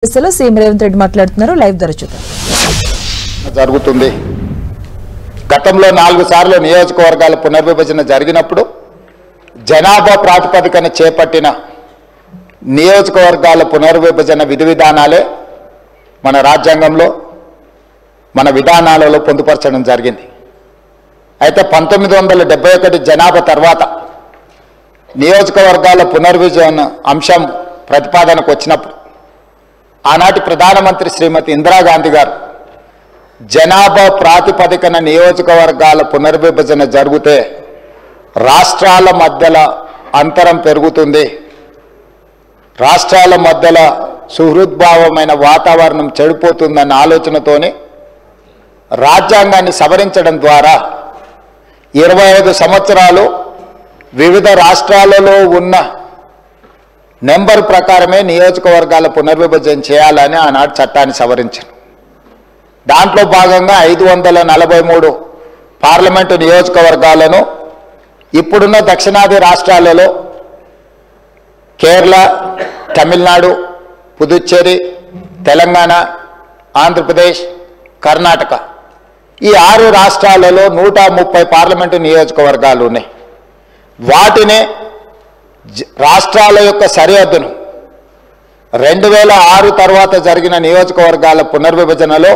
CM Revanth Reddy మాట్లాడుతున్నారు. Live ద్వారా చూద్దాం. జరుగుతుంది. గతంలో 4 సార్లు నియోజకవర్గాల పునర్విభజన జరిగినప్పుడు జనాభా ప్రాతిపదికన చేపట్టిన నియోజకవర్గాల పునర్విభజన విధి విధానాలే మన రాజ్యాంగంలో మన విధానాలలో పొందుపరచడం జరిగింది. అయితే 1971 జనాభా తర్వాత నియోజకవర్గాల పునర్విభజన అంశం ప్రతిపాదనకు వచ్చినప్పుడు ఆనాటి ప్రధానమంత్రి శ్రీమతి ఇందిరాగాంధీ గారు జనాభా ప్రాతిపదికన నియోజకవర్గాల పునర్విభజన జరిగితే రాష్ట్రాల మధ్యల అంతరం పెరుగుతుంది, రాష్ట్రాల మధ్యల సుహృద్భావమైన వాతావరణం చెడిపోతుందన్న ఆలోచనతోనే రాజ్యాంగాన్ని సవరించడం ద్వారా 25 సంవత్సరాలు వివిధ రాష్ట్రాలలో ఉన్న నెంబర్ ప్రకారమే నియోజకవర్గాల పునర్విభజన చేయాలని ఆనాడు చట్టాన్ని సవరించారు. దాంట్లో భాగంగా 543 పార్లమెంటు నియోజకవర్గాలను ఇప్పుడున్న దక్షిణాది రాష్ట్రాలలో కేరళ, తమిళనాడు, పుదుచ్చేరి, తెలంగాణ, ఆంధ్రప్రదేశ్, కర్ణాటక ఈ 6 రాష్ట్రాలలో 130 పార్లమెంటు నియోజకవర్గాలు ఉన్నాయి. వాటినే రాష్ట్రాల యొక్క సరిహద్దును 2006 తర్వాత జరిగిన నియోజకవర్గాల పునర్విభజనలో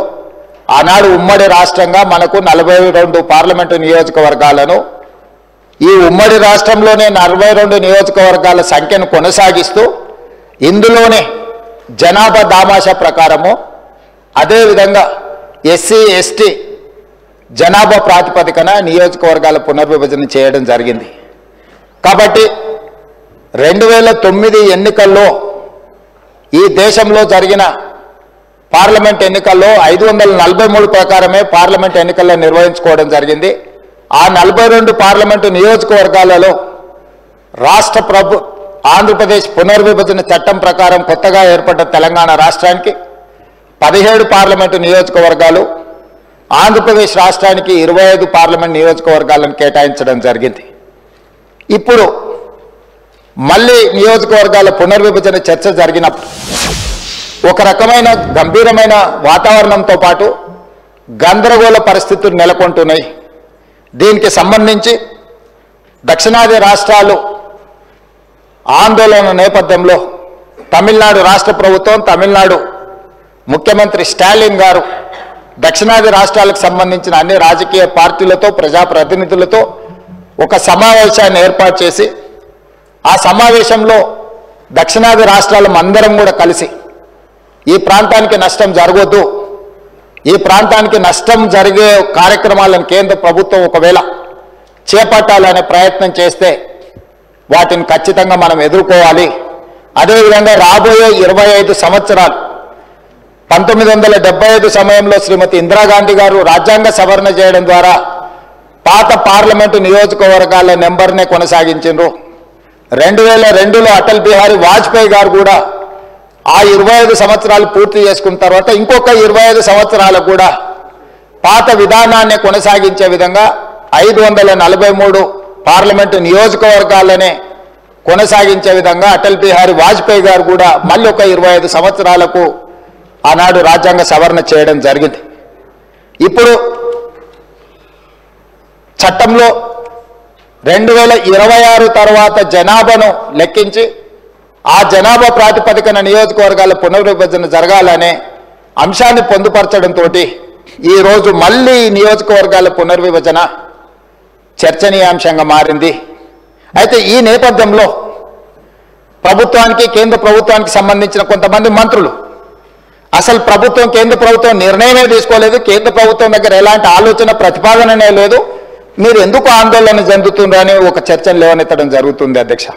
ఆనాడు ఉమ్మడి రాష్ట్రంగా మనకు 42 పార్లమెంటు నియోజకవర్గాలను, ఈ ఉమ్మడి రాష్ట్రంలోనే 42 నియోజకవర్గాల సంఖ్యను కొనసాగిస్తూ ఇందులోనే జనాభా దామాషా ప్రకారము అదేవిధంగా ఎస్సీ ఎస్టీ జనాభా ప్రాతిపదికన నియోజకవర్గాల పునర్విభజన చేయడం జరిగింది. కాబట్టి 2009 ఎన్నికల్లో ఈ దేశంలో జరిగిన పార్లమెంట్ ఎన్నికల్లో 543 ప్రకారమే పార్లమెంట్ ఎన్నికల్లో నిర్వహించుకోవడం జరిగింది. ఆ 42 పార్లమెంటు నియోజకవర్గాలలో ఆంధ్రప్రదేశ్ పునర్విభజన చట్టం ప్రకారం కొత్తగా ఏర్పడ్డ తెలంగాణ రాష్ట్రానికి 17 పార్లమెంటు నియోజకవర్గాలు, ఆంధ్రప్రదేశ్ రాష్ట్రానికి 25 పార్లమెంట్ నియోజకవర్గాలను కేటాయించడం జరిగింది. ఇప్పుడు మళ్ళీ నియోజకవర్గాల పునర్విభజన చర్చ జరిగినప్పుడు ఒక రకమైన గంభీరమైన వాతావరణంతో పాటు గందరగోళ పరిస్థితులు నెలకొంటున్నాయి. దీనికి సంబంధించి దక్షిణాది రాష్ట్రాలు ఆందోళన నేపథ్యంలో తమిళనాడు రాష్ట్ర ప్రభుత్వం, తమిళనాడు ముఖ్యమంత్రి స్టాలిన్ గారు దక్షిణాది రాష్ట్రాలకు సంబంధించిన అన్ని రాజకీయ పార్టీలతో, ప్రజాప్రతినిధులతో ఒక సమావేశాన్ని ఏర్పాటు చేసి ఆ సమావేశంలో దక్షిణాది రాష్ట్రాల అందరం కూడా కలిసి ఈ ప్రాంతానికి నష్టం జరగొద్దు, ఈ ప్రాంతానికి నష్టం జరిగే కార్యక్రమాలను కేంద్ర ప్రభుత్వం ఒకవేళ చేపట్టాలనే ప్రయత్నం చేస్తే వాటిని ఖచ్చితంగా మనం ఎదుర్కోవాలి. అదేవిధంగా రాబోయే 25 సంవత్సరాలు 1975 సమయంలో శ్రీమతి ఇందిరాగాంధీ గారు రాజ్యాంగ సవరణ చేయడం ద్వారా పాత పార్లమెంటు నియోజకవర్గాల నెంబర్నే కొనసాగించారు. 2002లో అటల్ బిహారీ వాజ్పేయి గారు కూడా ఆ 25 సంవత్సరాలు పూర్తి చేసుకున్న తర్వాత ఇంకొక 25 సంవత్సరాలకు కూడా పాత విధానాన్ని కొనసాగించే విధంగా 543 పార్లమెంటు నియోజకవర్గాలనే కొనసాగించే విధంగా అటల్ బిహారీ వాజ్పేయి గారు కూడా మళ్ళీ ఒక 25 సంవత్సరాలకు ఆనాడు రాజ్యాంగ సవరణ చేయడం జరిగింది. ఇప్పుడు చట్టంలో 2026 తర్వాత జనాభాను లెక్కించి ఆ జనాభా ప్రాతిపదికన నియోజకవర్గాల పునర్విభజన జరగాలనే అంశాన్ని పొందుపరచడంతో ఈరోజు మళ్ళీ నియోజకవర్గాల పునర్విభజన చర్చనీయాంశంగా మారింది. అయితే ఈ నేపథ్యంలో ప్రభుత్వానికి, కేంద్ర ప్రభుత్వానికి సంబంధించిన కొంతమంది మంత్రులు అసలు కేంద్ర ప్రభుత్వం నిర్ణయమే తీసుకోలేదు, కేంద్ర ప్రభుత్వం దగ్గర ఎలాంటి ఆలోచన ప్రతిపాదననే లేదు, మీరు ఎందుకు ఆందోళన చెందుతుందని ఒక చర్చను లేవనెత్తడం జరుగుతుంది. అధ్యక్ష,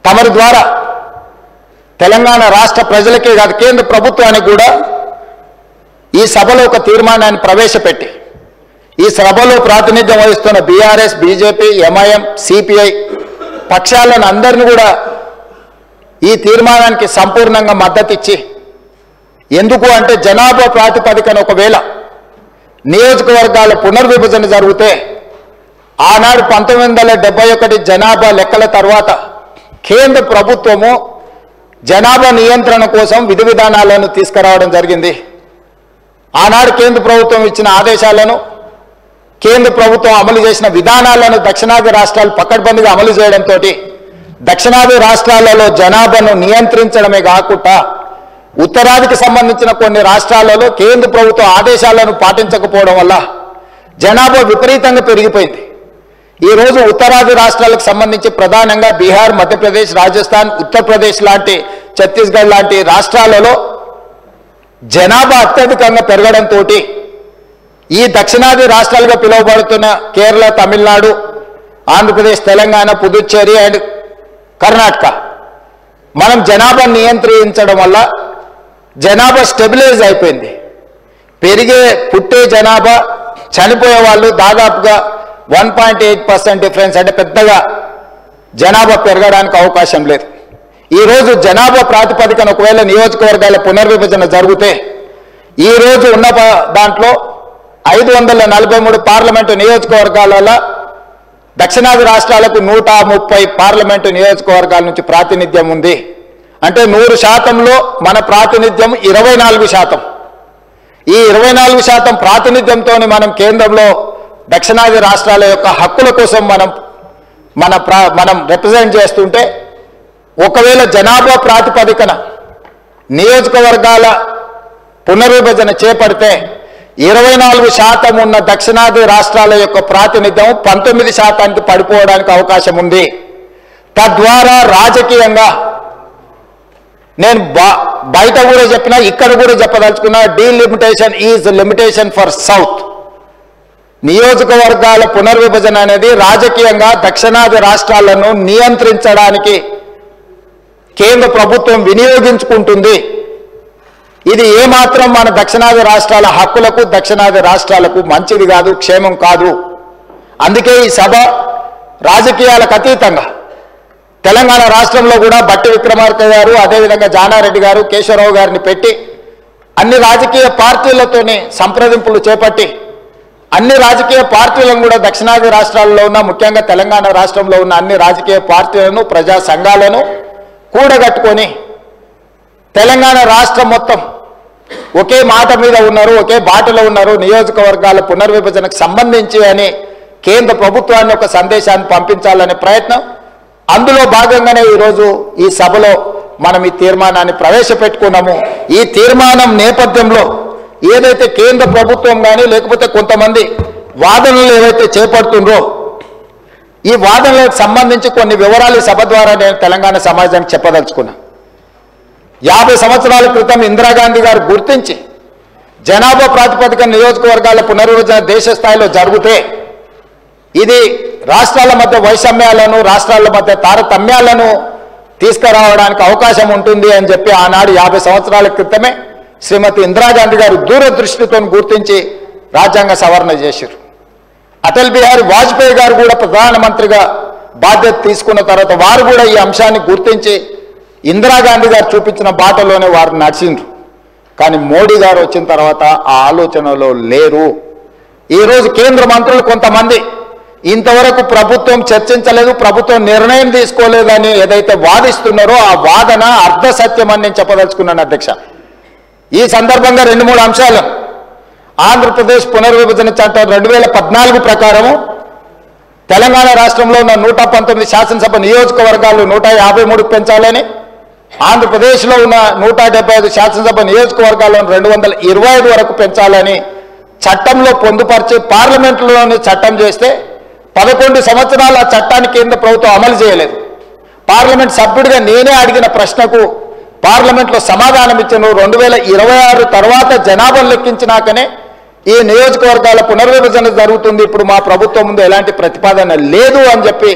తమరి ద్వారా తెలంగాణ రాష్ట్ర ప్రజలకే కాదు కేంద్ర ప్రభుత్వానికి కూడా ఈ సభలో ఒక తీర్మానాన్ని ప్రవేశపెట్టి ఈ సభలో ప్రాతినిధ్యం వహిస్తున్న బీఆర్ఎస్, బీజేపీ, ఎంఐఎం, సిపిఐ పక్షాలను అందరినీ కూడా ఈ తీర్మానానికి సంపూర్ణంగా మద్దతు ఇచ్చి, ఎందుకు అంటే జనాభా ప్రాతిపదికన ఒకవేళ నియోజకవర్గాల పునర్విభజన జరిగితే ఆనాడు 1971 జనాభా లెక్కల తర్వాత కేంద్ర ప్రభుత్వము జనాభా నియంత్రణ కోసం విధి విధానాలను తీసుకురావడం జరిగింది. ఆనాడు కేంద్ర ప్రభుత్వం ఇచ్చిన ఆదేశాలను, కేంద్ర ప్రభుత్వం అమలు చేసిన విధానాలను దక్షిణాది రాష్ట్రాలు పకడ్బందీగా అమలు చేయడంతో దక్షిణాది రాష్ట్రాలలో జనాభాను నియంత్రించడమే కాకుండా ఉత్తరాదికి సంబంధించిన కొన్ని రాష్ట్రాలలో కేంద్ర ప్రభుత్వ ఆదేశాలను పాటించకపోవడం వల్ల జనాభా విపరీతంగా పెరిగిపోయింది. ఈరోజు ఉత్తరాది రాష్ట్రాలకు సంబంధించి ప్రధానంగా బీహార్, మధ్యప్రదేశ్, రాజస్థాన్, ఉత్తరప్రదేశ్ లాంటి, ఛత్తీస్గఢ్ లాంటి రాష్ట్రాలలో జనాభా అత్యధికంగా పెరగడంతో ఈ దక్షిణాది రాష్ట్రాలుగా పిలువబడుతున్న కేరళ, తమిళనాడు, ఆంధ్రప్రదేశ్, తెలంగాణ, పుదుచ్చేరి అండ్ కర్ణాటక మనం జనాభా నియంత్రించడం వల్ల జనాభా స్టెబిలైజ్ అయిపోయింది. పుట్టే జనాభా, చనిపోయే వాళ్ళు దాదాపుగా 1.8% డిఫరెన్స్, అంటే పెద్దగా జనాభా పెరగడానికి అవకాశం లేదు. ఈరోజు జనాభా ప్రాతిపదికన ఒకవేళ నియోజకవర్గాల పునర్విభజన జరిగితే ఈరోజు ఉన్న దాంట్లో 543 పార్లమెంటు నియోజకవర్గాలలో దక్షిణాది రాష్ట్రాలకు 130 పార్లమెంటు నియోజకవర్గాల నుంచి ప్రాతినిధ్యం ఉంది. అంటే 100%లో మన ప్రాతినిధ్యం 24%. ఈ 24% ప్రాతినిధ్యంతో మనం కేంద్రంలో దక్షిణాది రాష్ట్రాల యొక్క హక్కుల కోసం మనం రిప్రజెంట్ చేస్తుంటే, ఒకవేళ జనాభా ప్రాతిపదికన నియోజకవర్గాల పునర్విభజన చేపడితే 24% ఉన్న దక్షిణాది రాష్ట్రాల యొక్క ప్రాతినిధ్యం 19%కి పడిపోవడానికి అవకాశం ఉంది. తద్వారా రాజకీయంగా నేను బయట కూడా చెప్పినా, ఇక్కడ కూడా చెప్పదలుచుకున్నా, delimitation is limitation for south. నియోజకవర్గాల పునర్విభజన అనేది రాజకీయంగా దక్షిణాది రాష్ట్రాలను నియంత్రించడానికి కేంద్ర ప్రభుత్వం వినియోగించుకుంటుంది. ఇది ఏమాత్రం మన దక్షిణాది రాష్ట్రాల హక్కులకు, దక్షిణాది రాష్ట్రాలకు మంచిది కాదు, క్షేమం కాదు. అందుకే ఈ సభ రాజకీయాలకు అతీతంగా తెలంగాణ రాష్ట్రంలో కూడా బట్టి విక్రమార్క గారు, అదేవిధంగా జానారెడ్డి గారు, కేశవరావు గారిని పెట్టి అన్ని రాజకీయ పార్టీలతోనే సంప్రదింపులు చేపట్టి అన్ని రాజకీయ పార్టీలను కూడా దక్షిణాది రాష్ట్రాల్లో ఉన్న, ముఖ్యంగా తెలంగాణ రాష్ట్రంలో ఉన్న అన్ని రాజకీయ పార్టీలను, ప్రజా సంఘాలను కూడగట్టుకొని తెలంగాణ రాష్ట్రం మొత్తం ఒకే మాట మీద ఉన్నారు, ఒకే బాటలో ఉన్నారు నియోజకవర్గాల పునర్విభజనకు సంబంధించి అని కేంద్ర ప్రభుత్వాన్ని ఒక సందేశాన్ని పంపించాలనే ప్రయత్నం. అందులో భాగంగానే ఈరోజు ఈ సభలో మనం ఈ తీర్మానాన్ని ప్రవేశపెట్టుకున్నాము. ఈ తీర్మానం నేపథ్యంలో ఏదైతే కేంద్ర ప్రభుత్వం కానీ లేకపోతే కొంతమంది వాదనలు ఏవైతే చేపడుతుండ్రో, ఈ వాదనలకు సంబంధించి కొన్ని వివరాలు సభ ద్వారా నేను తెలంగాణ సమాజానికి చెప్పదలుచుకున్నా. 50 సంవత్సరాల క్రితం ఇందిరాగాంధీ గారు గుర్తించి జనాభా ప్రాతిపదికన నియోజకవర్గాల పునర్విభజన దేశ స్థాయిలో జరిగితే ఇది రాష్ట్రాల మధ్య వైషమ్యాలను, రాష్ట్రాల మధ్య తారతమ్యాలను తీసుకురావడానికి అవకాశం ఉంటుంది అని చెప్పి ఆనాడు 50 సంవత్సరాల క్రితమే శ్రీమతి ఇందిరాగాంధీ గారు దూరదృష్టితో గుర్తించి రాజ్యాంగ సవరణ చేశారు. అటల్ బిహారీ వాజ్పేయి గారు కూడా ప్రధానమంత్రిగా బాధ్యత తీసుకున్న తర్వాత వారు కూడా ఈ అంశాన్ని గుర్తించి ఇందిరాగాంధీ గారు చూపించిన బాటలోనే వారు నడిచిండ్రు. కానీ మోడీ గారు వచ్చిన తర్వాత ఆ ఆలోచనలో లేరు. ఈరోజు కేంద్ర మంత్రులు కొంతమంది ఇంతవరకు ప్రభుత్వం చర్చించలేదు, ప్రభుత్వం నిర్ణయం తీసుకోలేదని ఏదైతే వాదిస్తున్నారో ఆ వాదన అర్ధసత్యం అని నేను చెప్పదలుచుకున్నాను అధ్యక్ష. ఈ సందర్భంగా 2-3 అంశాలు. ఆంధ్రప్రదేశ్ పునర్విభజన చట్టం 2014 ప్రకారము తెలంగాణ రాష్ట్రంలో ఉన్న 119 శాసనసభ నియోజకవర్గాలు 153 పెంచాలని, ఆంధ్రప్రదేశ్లో ఉన్న 175 శాసనసభ నియోజకవర్గాలను 225 వరకు పెంచాలని చట్టంలో పొందుపరిచి పార్లమెంటులోని చట్టం చేస్తే 11 సంవత్సరాల చట్టాన్ని కేంద్ర ప్రభుత్వం అమలు చేయలేదు. పార్లమెంట్ సభ్యుడిగా నేనే అడిగిన ప్రశ్నకు పార్లమెంట్లో సమాధానం ఇచ్చిన 2026 తర్వాత జనాభాను లెక్కించినాకనే ఈ నియోజకవర్గాల పునర్విభజన జరుగుతుంది, ఇప్పుడు మా ప్రభుత్వం ముందు ఎలాంటి ప్రతిపాదన లేదు అని చెప్పి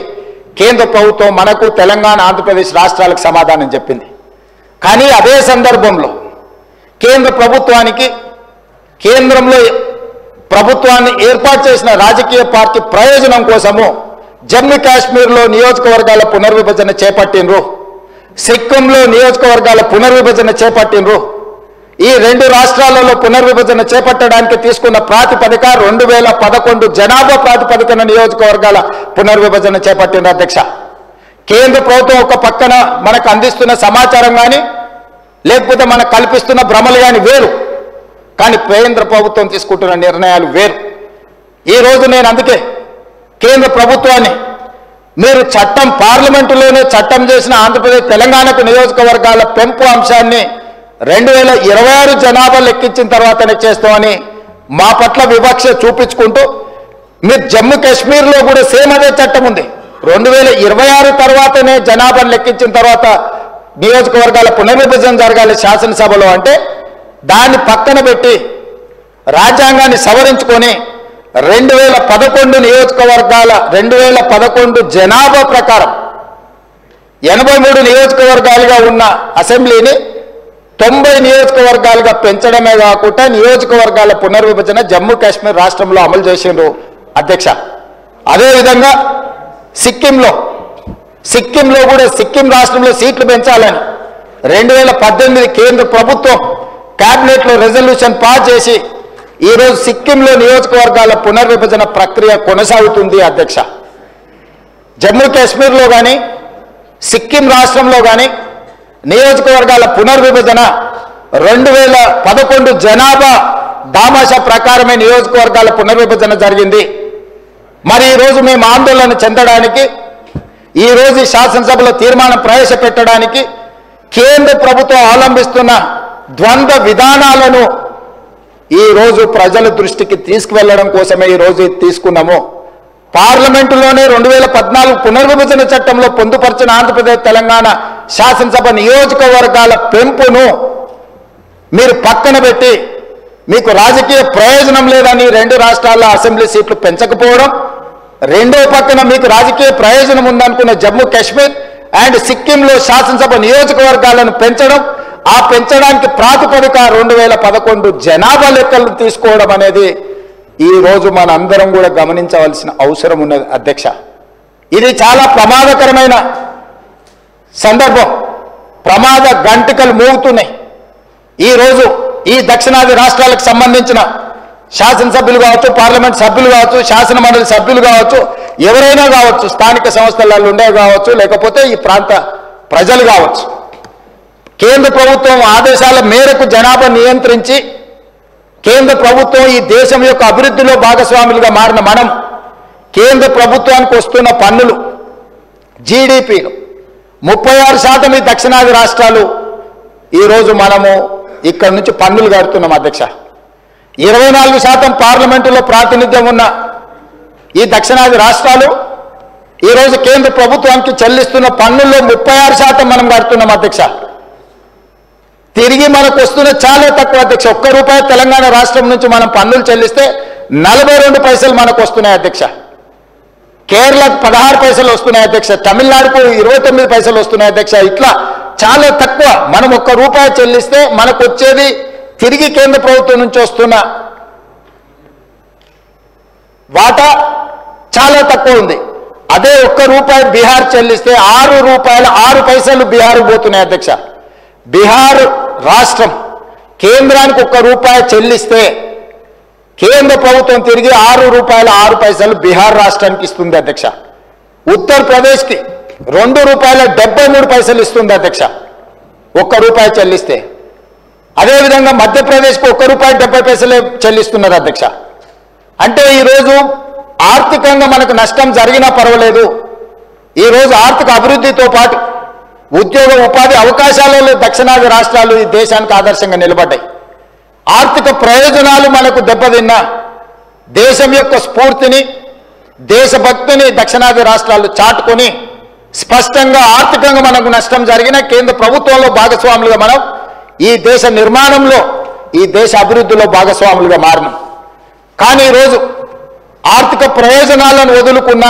కేంద్ర ప్రభుత్వం మనకు తెలంగాణ, ఆంధ్రప్రదేశ్ రాష్ట్రాలకు సమాధానం చెప్పింది. కానీ అదే సందర్భంలో కేంద్ర ప్రభుత్వానికి, కేంద్రంలో ప్రభుత్వాన్ని ఏర్పాటు చేసిన రాజకీయ పార్టీ ప్రయోజనం కోసము జమ్మూ కాశ్మీర్లో నియోజకవర్గాల పునర్విభజన చేపట్టినరు, సిక్కింలో నియోజకవర్గాల పునర్విభజన చేపట్టినరు. ఈ 2 రాష్ట్రాలలో పునర్విభజన చేపట్టడానికి తీసుకున్న ప్రాతిపదిక 2011 జనాభా ప్రాతిపదికన నియోజకవర్గాల పునర్విభజన చేపట్టిన అధ్యక్ష. కేంద్ర ప్రభుత్వం ఒక పక్కన మనకు అందిస్తున్న సమాచారం కానీ లేకపోతే మనకు కల్పిస్తున్న భ్రమలు కానీ వేరు, కానీ కేంద్ర ప్రభుత్వం తీసుకుంటున్న నిర్ణయాలు వేరు. ఈరోజు నేను అందుకే కేంద్ర ప్రభుత్వాన్ని, మీరు చట్టం పార్లమెంటులోనే చట్టం చేసిన ఆంధ్రప్రదేశ్ తెలంగాణకు నియోజకవర్గాల పెంపు అంశాన్ని 2026 జనాభా లెక్కించిన తర్వాతనే చేస్తామని మా పట్ల వివక్ష చూపించుకుంటూ, మీరు జమ్మూ కాశ్మీర్లో కూడా సేమ్ అదే చట్టం ఉంది. 2026 తర్వాతనే జనాభాను లెక్కించిన తర్వాత నియోజకవర్గాల పునర్విభజన జరగాలి శాసనసభలో అంటే, దాన్ని పక్కన పెట్టి రాజ్యాంగాన్ని సవరించుకొని 2011 నియోజకవర్గాల 2011 జనాభా ప్రకారం 83 నియోజకవర్గాలుగా ఉన్న అసెంబ్లీని 90 నియోజకవర్గాలుగా పెంచడమే కాకుండా నియోజకవర్గాల పునర్విభజన జమ్మూ కాశ్మీర్ రాష్ట్రంలో అమలు చేసిండ్రు అధ్యక్ష. అదేవిధంగా సిక్కింలో కూడా సిక్కిం రాష్ట్రంలో సీట్లు పెంచాలని 2018 కేంద్ర ప్రభుత్వం క్యాబినెట్లో రెజల్యూషన్ పాస్ చేసి ఈరోజు సిక్కింలో నియోజకవర్గాల పునర్విభజన ప్రక్రియ కొనసాగుతుంది అధ్యక్ష. జమ్మూ కాశ్మీర్లో కానీ సిక్కిం రాష్ట్రంలో కానీ నియోజకవర్గాల పునర్విభజన 2011 జనాభా దామాషా ప్రకారమే నియోజకవర్గాల పునర్విభజన జరిగింది. మరి ఈరోజు మేము ఆందోళన చెందడానికి, ఈరోజు శాసనసభలో తీర్మానం ప్రవేశపెట్టడానికి కేంద్ర ప్రభుత్వం అవలంబిస్తున్న ద్వంద్వ విధానాలను ఈరోజు ప్రజల దృష్టికి తీసుకువెళ్లడం కోసమే ఈరోజు తీసుకున్నాము. పార్లమెంటులోనే 2014 పునర్విభజన చట్టంలో పొందుపరిచిన ఆంధ్రప్రదేశ్ తెలంగాణ శాసనసభ నియోజకవర్గాల పెంపును మీరు పక్కన పెట్టి, మీకు రాజకీయ ప్రయోజనం లేదని 2 రాష్ట్రాల అసెంబ్లీ సీట్లు పెంచకపోవడం, రెండో పక్కన మీకు రాజకీయ ప్రయోజనం ఉందనుకున్న జమ్మూ కాశ్మీర్ అండ్ సిక్కింలో శాసనసభ నియోజకవర్గాలను పెంచడం, ఆ పెంచడానికి ప్రాతిపదిక 2011 జనాభా లెక్కలను తీసుకోవడం అనేది ఈరోజు మనందరం కూడా గమనించవలసిన అవసరం ఉన్నది అధ్యక్ష. ఇది చాలా ప్రమాదకరమైన సందర్భం. ప్రమాద గంటికలు మోగుతున్నాయి. ఈరోజు ఈ దక్షిణాది రాష్ట్రాలకు సంబంధించిన శాసనసభ్యులు కావచ్చు, పార్లమెంట్ సభ్యులు కావచ్చు, శాసన మండలి సభ్యులు కావచ్చు, ఎవరైనా కావచ్చు, స్థానిక సంస్థలలో ఉండే కావచ్చు, లేకపోతే ఈ ప్రాంత ప్రజలు కావచ్చు, కేంద్ర ప్రభుత్వం ఆదేశాల మేరకు జనాభా నియంత్రించి కేంద్ర ప్రభుత్వం ఈ దేశం యొక్క అభివృద్ధిలో భాగస్వాములుగా మారిన మనం కేంద్ర ప్రభుత్వానికి వస్తున్న పన్నులు జీడిపిలో 36% ఈ దక్షిణాది రాష్ట్రాలు ఈరోజు మనము ఇక్కడి నుంచి పన్నులు కడుతున్నాం అధ్యక్ష. 24% పార్లమెంటులో ప్రాతినిధ్యం ఉన్న ఈ దక్షిణాది రాష్ట్రాలు ఈరోజు కేంద్ర ప్రభుత్వానికి చెల్లిస్తున్న పన్నుల్లో 36% మనం కడుతున్నాం అధ్యక్ష. తిరిగి మనకు వస్తున్న చాలా తక్కువ అధ్యక్ష. ₹1 తెలంగాణ రాష్ట్రం నుంచి మనం పన్నులు చెల్లిస్తే 42 పైసలు మనకు వస్తున్నాయి అధ్యక్ష. కేరళకు 16 పైసలు వస్తున్నాయి అధ్యక్ష. తమిళనాడుకు 29 పైసలు వస్తున్నాయి అధ్యక్ష. ఇట్లా చాలా తక్కువ. మనం ₹1 చెల్లిస్తే మనకు వచ్చేది తిరిగి కేంద్ర ప్రభుత్వం నుంచి వస్తున్న వాటా చాలా తక్కువ ఉంది. అదే ₹1 బీహార్ చెల్లిస్తే ₹6 బీహార్ పోతున్నాయి అధ్యక్ష. బీహార్ రాష్ట్రం కేంద్రానికి ₹1 చెల్లిస్తే కేంద్ర ప్రభుత్వం తిరిగి ₹6 బీహార్ రాష్ట్రానికి ఇస్తుంది అధ్యక్ష. ఉత్తరప్రదేశ్కి ₹2.73 ఇస్తుంది అధ్యక్ష ₹1 చెల్లిస్తే. అదేవిధంగా మధ్యప్రదేశ్కు ₹1.70 చెల్లిస్తున్నారు అధ్యక్ష. అంటే ఈరోజు ఆర్థికంగా మనకు నష్టం జరిగినా పర్వాలేదు. ఈరోజు ఆర్థిక అభివృద్ధితో పాటు ఉద్యోగ ఉపాధి అవకాశాలలో దక్షిణాది రాష్ట్రాలు ఈ దేశానికి ఆదర్శంగా నిలబడ్డాయి. ఆర్థిక ప్రయోజనాలు మనకు దెబ్బతిన్నా దేశం యొక్క స్ఫూర్తిని, దేశభక్తిని దక్షిణాది రాష్ట్రాలు చాటుకొని స్పష్టంగా ఆర్థికంగా మనకు నష్టం జరిగిన కేంద్ర ప్రభుత్వంలో భాగస్వాములుగా మనం ఈ దేశ నిర్మాణంలో, ఈ దేశ అభివృద్ధిలో భాగస్వాములుగా మారినాం. కానీ ఈరోజు ఆర్థిక ప్రయోజనాలను వదులుకున్న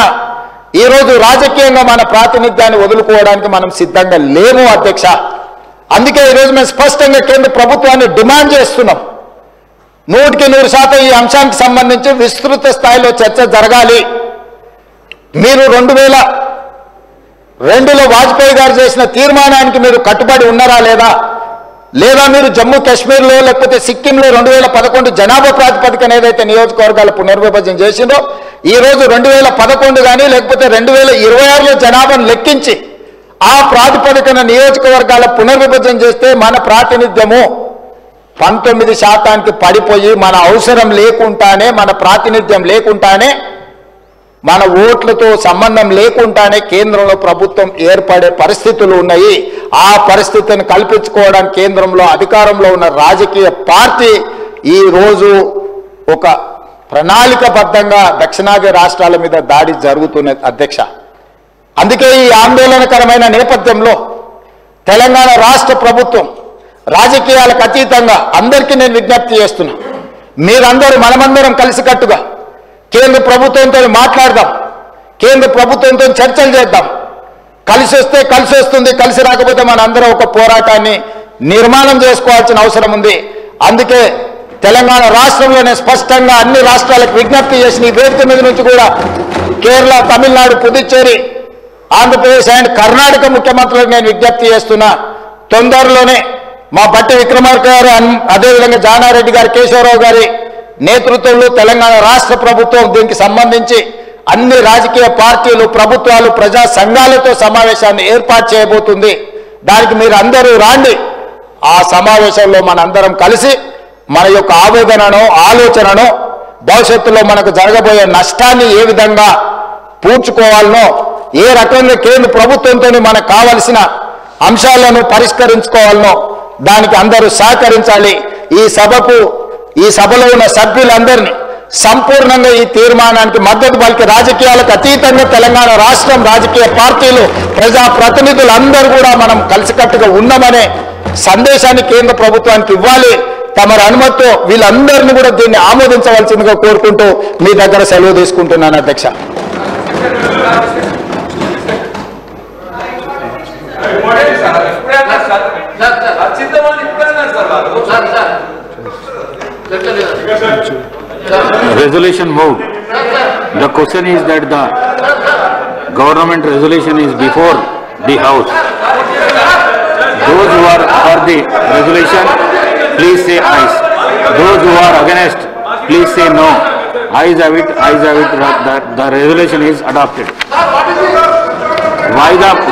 ఈరోజు రాజకీయంగా మన ప్రాతినిధ్యాన్ని వదులుకోవడానికి మనం సిద్ధంగా లేము అధ్యక్ష. అందుకే ఈరోజు మేము స్పష్టంగా కేంద్ర ప్రభుత్వాన్ని డిమాండ్ చేస్తున్నాం. 100% ఈ అంశానికి సంబంధించి విస్తృత స్థాయిలో చర్చ జరగాలి. మీరు 2002లో వాజ్పేయి గారు చేసిన తీర్మానానికి మీరు కట్టుబడి ఉన్నారా లేదా మీరు జమ్మూ కాశ్మీర్లో లేకపోతే సిక్కింలో 2011 జనాభా ప్రాతిపదికన ఏదైతే నియోజకవర్గాల పునర్విభజన చేసిందో ఈరోజు 2011 కానీ లేకపోతే 2026లో జనాభాను లెక్కించి ఆ ప్రాతిపదికన నియోజకవర్గాల పునర్విభజన చేస్తే మన ప్రాతినిధ్యము 19% పడిపోయి మన అవసరం లేకుండానే, మన ప్రాతినిధ్యం లేకుండానే, మన ఓట్లతో సంబంధం లేకుండానే కేంద్రంలో ప్రభుత్వం ఏర్పడే పరిస్థితులు ఉన్నాయి. ఆ పరిస్థితిని కల్పించుకోవడానికి కేంద్రంలో అధికారంలో ఉన్న రాజకీయ పార్టీ ఈరోజు ఒక ప్రణాళికబద్ధంగా దక్షిణాది రాష్ట్రాల మీద దాడి జరుగుతున్నది అధ్యక్ష. అందుకే ఈ ఆందోళనకరమైన నేపథ్యంలో తెలంగాణ రాష్ట్ర ప్రభుత్వం రాజకీయాలకు అతీతంగా అందరికీ నేను విజ్ఞప్తి చేస్తున్నా, మీరందరూ మనమందరం కలిసికట్టుగా కేంద్ర ప్రభుత్వంతో మాట్లాడదాం, కేంద్ర ప్రభుత్వంతో చర్చలు చేద్దాం. కలిసి వస్తే కలిసి వస్తుంది, కలిసి రాకపోతే మనందరం ఒక పోరాటాన్ని నిర్మాణం చేసుకోవాల్సిన అవసరం ఉంది. అందుకే తెలంగాణ రాష్ట్రంలోనే స్పష్టంగా అన్ని రాష్ట్రాలకు విజ్ఞప్తి చేసిన ఈ వేదిక మీద నుంచి కూడా కేరళ, తమిళనాడు, పుదుచ్చేరి, ఆంధ్రప్రదేశ్ అండ్ కర్ణాటక ముఖ్యమంత్రులకు నేను విజ్ఞప్తి చేస్తున్నా, తొందరలోనే మా బట్టి విక్రమార్క గారు, అదేవిధంగా జానారెడ్డి గారు, కేశవరావు గారి నేతృత్వంలో తెలంగాణ రాష్ట్ర ప్రభుత్వం దీనికి సంబంధించి అన్ని రాజకీయ పార్టీలు, ప్రభుత్వాలు, ప్రజా సంఘాలతో సమావేశాన్ని ఏర్పాటు చేయబోతుంది. దానికి మీరు అందరూ రాండి. ఆ సమావేశంలో మనందరం కలిసి మన యొక్క ఆవేదనను, ఆలోచనను, భవిష్యత్తులో మనకు జరగబోయే నష్టాన్ని ఏ విధంగా పూడ్చుకోవాలనో, ఏ రకంగా కేంద్ర ప్రభుత్వంతో మనకు కావలసిన అంశాలను పరిష్కరించుకోవాలనో దానికి అందరూ సహకరించాలి. ఈ సభలో ఉన్న సభ్యులందరినీ సంపూర్ణంగా ఈ తీర్మానానికి మద్దతు పలికి రాజకీయాలకు అతీతంగా తెలంగాణ రాష్ట్రం రాజకీయ పార్టీలు, ప్రజా ప్రతినిధులు అందరూ కూడా మనం కలిసికట్టుగా ఉన్నామనే సందేశాన్ని కేంద్ర ప్రభుత్వానికి ఇవ్వాలి. తమరి అనుమతితో వీళ్ళందరినీ కూడా దీన్ని ఆమోదించవలసిందిగా కోరుకుంటూ మీ దగ్గర సెలవు తీసుకుంటున్నాను అధ్యక్ష. Resolution moved. The question is that the government resolution is before the house. Those who are for the resolution, please say ayes. Those who are against, please say no. Ayes have it. Ayes have it. The resolution is adopted.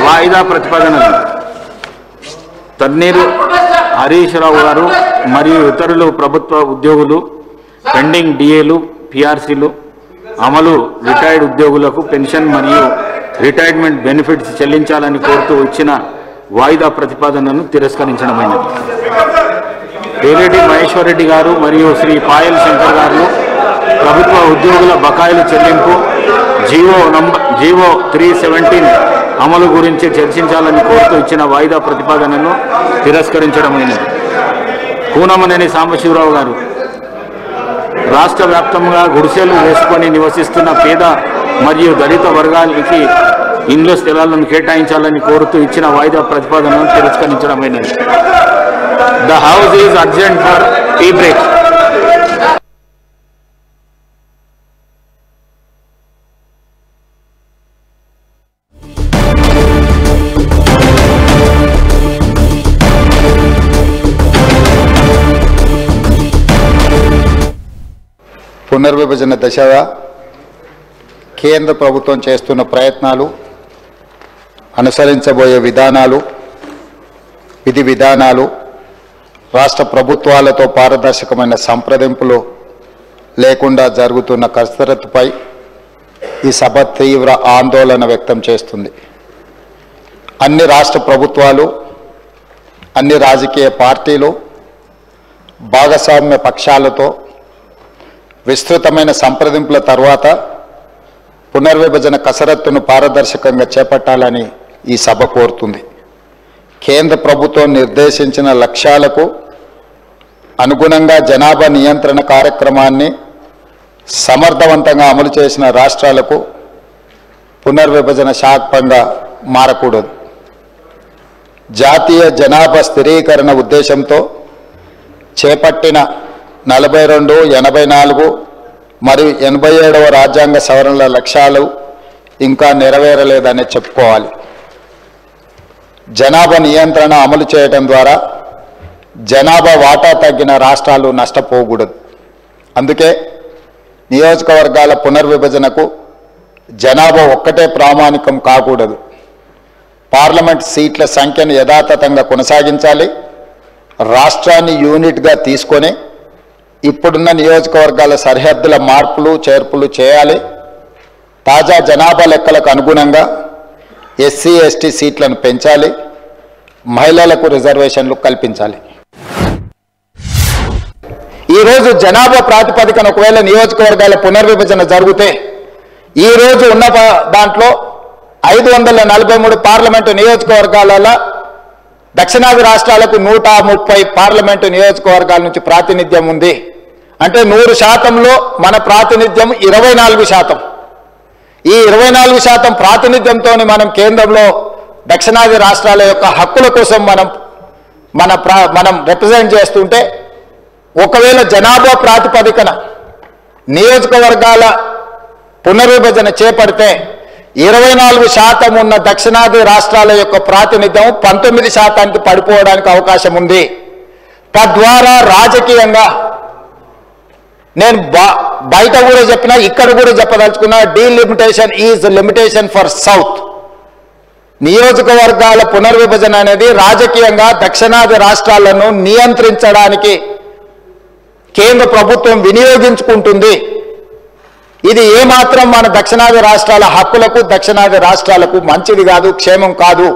వాయిదా ప్రతిపాదన తన్నీరు హరీష్ రావు గారు మరియు ఇతరులు ప్రభుత్వ ఉద్యోగులు pending డిఏలు, పిఆర్సీలు అమలు, retired ఉద్యోగులకు పెన్షన్ మరియు రిటైర్మెంట్ బెనిఫిట్స్ చెల్లించాలని కోరుతూ ఇచ్చిన వాయిదా ప్రతిపాదనను తిరస్కరించడమైనది. పేరెడ్డి మహేశ్వర్ రెడ్డి గారు మరియు శ్రీ పాయల్ శంకర్ గారు ప్రభుత్వ ఉద్యోగుల బకాయిల చెల్లింపు జీవో 317 అమలు గురించి చర్చించాలని కోరుతూ ఇచ్చిన వాయిదా ప్రతిపాదనను తిరస్కరించడమైనది. కూనమనేని సాంబశివరావు గారు రాష్ట్ర వ్యాప్తంగా గుడిసెలు వేసుకొని నివసిస్తున్న పేద మరియు దళిత వర్గాలకి ఇండ్ల స్థలాలను కేటాయించాలని కోరుతూ ఇచ్చిన వాయిదా ప్రతిపాదనను తిరస్కరించడమైనది. The house is urgent for tea break. పునర్విభజన దశగా కేంద్ర ప్రభుత్వం చేస్తున్న ప్రయత్నాలు, అనుసరించబోయే విధి విధానాలు, రాష్ట్ర ప్రభుత్వాలతో పారదర్శకమైన సంప్రదింపులు లేకుండా జరుగుతున్న కసరత్తుపై ఈ సభ తీవ్ర ఆందోళన వ్యక్తం చేస్తుంది. అన్ని రాష్ట్ర ప్రభుత్వాలు, అన్ని రాజకీయ పార్టీలు, భాగస్వామ్య పక్షాలతో విస్తృతమైన సంప్రదింపుల తర్వాత పునర్విభజన కసరత్తును పారదర్శకంగా చేపట్టాలని ఈ సభ కోరుతుంది. కేంద్ర ప్రభుత్వం నిర్దేశించిన లక్ష్యాలకు అనుగుణంగా జనాభా నియంత్రణ కార్యక్రమాన్ని సమర్థవంతంగా అమలు చేసిన రాష్ట్రాలకు పునర్విభజన శాపంగా మారకూడదు. జాతీయ జనాభా స్థిరీకరణ ఉద్దేశంతో చేపట్టిన 42, 84 మరియు 87వ రాజ్యాంగ సవరణల లక్ష్యాలు ఇంకా నెరవేరలేదని చెప్పుకోవాలి. జనాభా నియంత్రణ అమలు చేయడం ద్వారా జనాభా వాటా తగ్గిన రాష్ట్రాలు నష్టపోకూడదు. అందుకే నియోజకవర్గాల పునర్విభజనకు జనాభా ఒక్కటే ప్రామాణికం కాకూడదు. పార్లమెంట్ సీట్ల సంఖ్యను యథాతథంగా కొనసాగించాలి. రాష్ట్రాన్ని యూనిట్గా తీసుకొని ఇప్పుడున్న నియోజకవర్గాల సరిహద్దుల మార్పులు చేర్పులు చేయాలి. తాజా జనాభా లెక్కలకు అనుగుణంగా ఎస్సీ ఎస్టీ సీట్లను పెంచాలి. మహిళలకు రిజర్వేషన్లు కల్పించాలి. ఈరోజు జనాభా ప్రాతిపదికన ఒకవేళ నియోజకవర్గాల పునర్విభజన జరిగితే ఈరోజు ఉన్న దాంట్లో 543 పార్లమెంటు నియోజకవర్గాలలో దక్షిణాది రాష్ట్రాలకు 130 పార్లమెంటు నియోజకవర్గాల నుంచి ప్రాతినిధ్యం ఉంది. అంటే 100%లో మన ప్రాతినిధ్యం 24%. ఈ 24% ప్రాతినిధ్యంతో మనం కేంద్రంలో దక్షిణాది రాష్ట్రాల యొక్క హక్కుల కోసం మనం రిప్రజెంట్ చేస్తుంటే, ఒకవేళ జనాభా ప్రాతిపదికన నియోజకవర్గాల పునర్విభజన చేపడితే 24% ఉన్న దక్షిణాది రాష్ట్రాల యొక్క ప్రాతినిధ్యం 19%కి పడిపోవడానికి అవకాశం ఉంది. తద్వారా రాజకీయంగా నేను బయట కూడా చెప్పినా, ఇక్కడ కూడా చెప్పదలుచుకున్నా, delimitation is limitation for south. నియోజకవర్గాల పునర్విభజన అనేది రాజకీయంగా దక్షిణాది రాష్ట్రాలను నియంత్రించడానికి కేంద్ర ప్రభుత్వం వినియోగించుకుంటుంది. ఇది ఏమాత్రం మన దక్షిణాది రాష్ట్రాల హక్కులకు, దక్షిణాది రాష్ట్రాలకు మంచిది కాదు, క్షేమం కాదు.